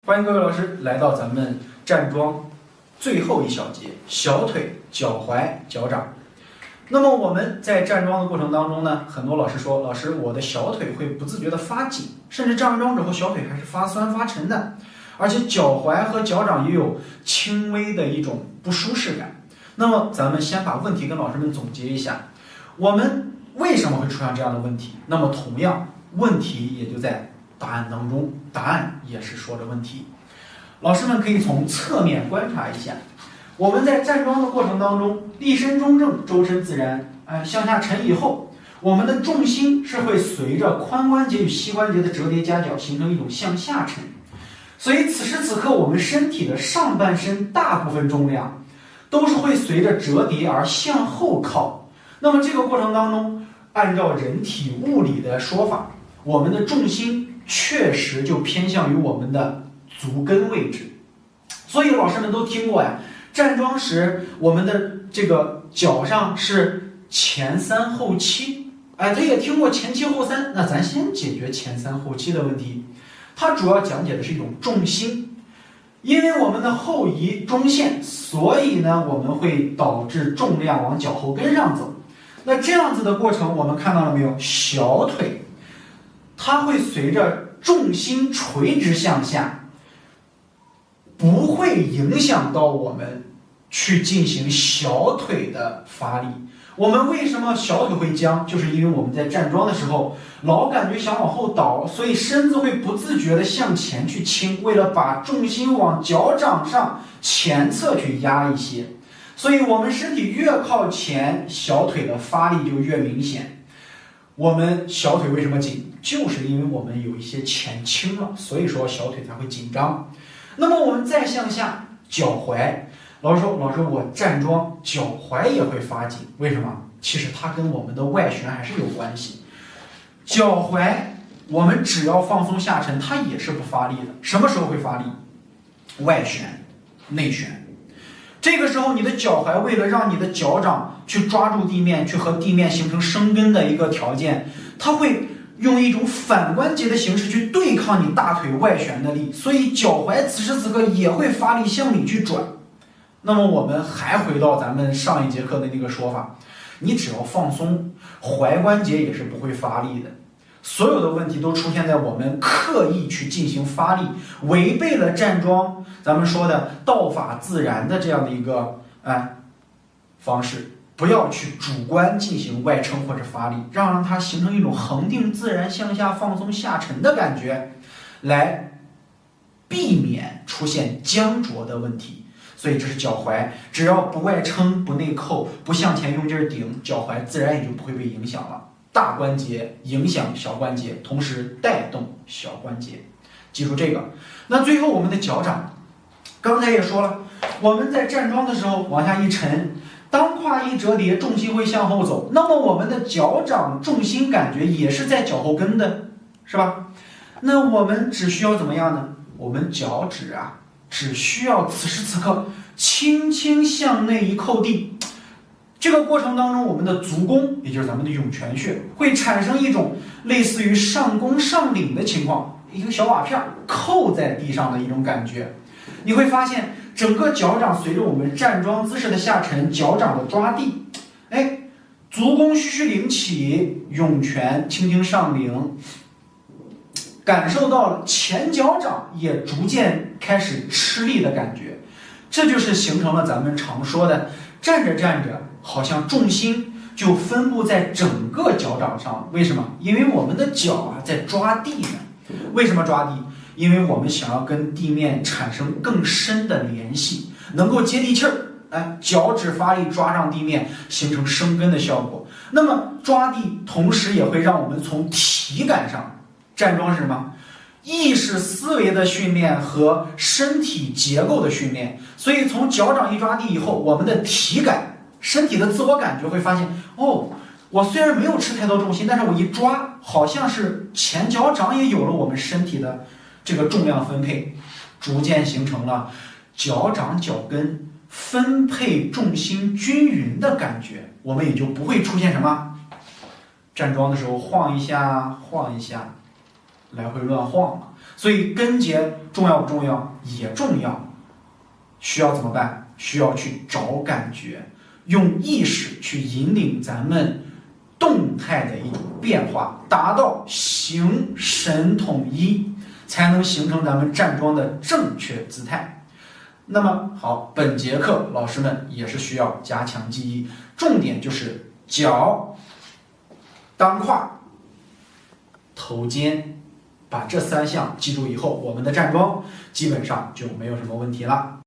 欢迎各位老师来到咱们站桩最后一小节，小腿、脚踝、脚掌。那么我们在站桩的过程当中呢，很多老师说，老师我的小腿会不自觉的发紧，甚至站完桩之后小腿还是发酸发沉的，而且脚踝和脚掌也有轻微的一种不舒适感。那么咱们先把问题跟老师们总结一下，我们为什么会出现这样的问题？那么同样问题也就在答案当中，答案也是说着问题。老师们可以从侧面观察一下，我们在站桩的过程当中，立身中正，周身自然，向下沉以后，我们的重心是会随着髋关节与膝关节的折叠夹角形成一种向下沉，所以此时此刻我们身体的上半身大部分重量都是会随着折叠而向后靠。那么这个过程当中，按照人体物理的说法，我们的重心确实就偏向于我们的足跟位置。所以老师们都听过呀，站桩时我们的这个脚上是前三后七，他也听过前七后三。那咱先解决前三后七的问题，它主要讲解的是一种重心。因为我们的后移中线，所以呢我们会导致重量往脚后跟上走。那这样子的过程我们看到了没有？小腿它会随着重心垂直向下，不会影响到我们去进行小腿的发力。我们为什么小腿会僵？就是因为我们在站桩的时候老感觉想往后倒，所以身子会不自觉的向前去倾，为了把重心往脚掌上前侧去压一些。所以我们身体越靠前，小腿的发力就越明显。我们小腿为什么紧？就是因为我们有一些前倾了，所以说小腿才会紧张。那么我们再向下，脚踝。老师说，老师我站桩脚踝也会发紧，为什么？其实它跟我们的外旋还是有关系。脚踝我们只要放松下沉，它也是不发力的。什么时候会发力？外旋、内旋。这个时候你的脚踝为了让你的脚掌去抓住地面，去和地面形成生根的一个条件，它会用一种反关节的形式去对抗你大腿外旋的力，所以脚踝此时此刻也会发力向里去转。那么我们还回到咱们上一节课的那个说法，你只要放松，踝关节也是不会发力的。所有的问题都出现在我们刻意去进行发力，违背了站桩咱们说的道法自然的这样的一个方式。不要去主观进行外撑或者发力，让它形成一种恒定自然向下放松下沉的感觉，来避免出现僵着的问题。所以这是脚踝，只要不外撑、不内扣、不向前用劲顶，脚踝自然也就不会被影响了。大关节影响小关节，同时带动小关节，记住这个。那最后我们的脚掌，刚才也说了，我们在站桩的时候往下一沉，当胯一折叠，重心会向后走，那么我们的脚掌重心感觉也是在脚后跟的，是吧？那我们只需要怎么样呢？我们脚趾只需要此时此刻轻轻向内一扣地，这个过程当中我们的足弓，也就是咱们的涌泉穴，会产生一种类似于上弓上领的情况，一个小瓦片扣在地上的一种感觉。你会发现整个脚掌随着我们站桩姿势的下沉，脚掌的抓地，足弓徐徐领起，涌泉轻轻上领，感受到了前脚掌也逐渐开始吃力的感觉。这就是形成了咱们常说的站着站着好像重心就分布在整个脚掌上。为什么？因为我们的脚在抓地呢。为什么抓地？因为我们想要跟地面产生更深的联系，能够接地气儿，脚趾发力抓上地面，形成生根的效果。那么抓地同时也会让我们从体感上，站桩是什么？意识思维的训练和身体结构的训练。所以从脚掌一抓地以后，我们的体感、身体的自我感觉会发现，我虽然没有吃太多重心，但是我一抓，好像是前脚掌也有了我们身体的这个重量分配，逐渐形成了脚掌脚跟分配重心均匀的感觉。我们也就不会出现什么站桩的时候晃一下晃一下，来回乱晃了。所以跟节重要不重要？也重要。需要怎么办？需要去找感觉，用意识去引领咱们动态的一种变化，达到形神统一，才能形成咱们站桩的正确姿态。那么好，本节课老师们也是需要加强记忆，重点就是脚、裆胯、头肩，把这3项记住以后，我们的站桩基本上就没有什么问题了。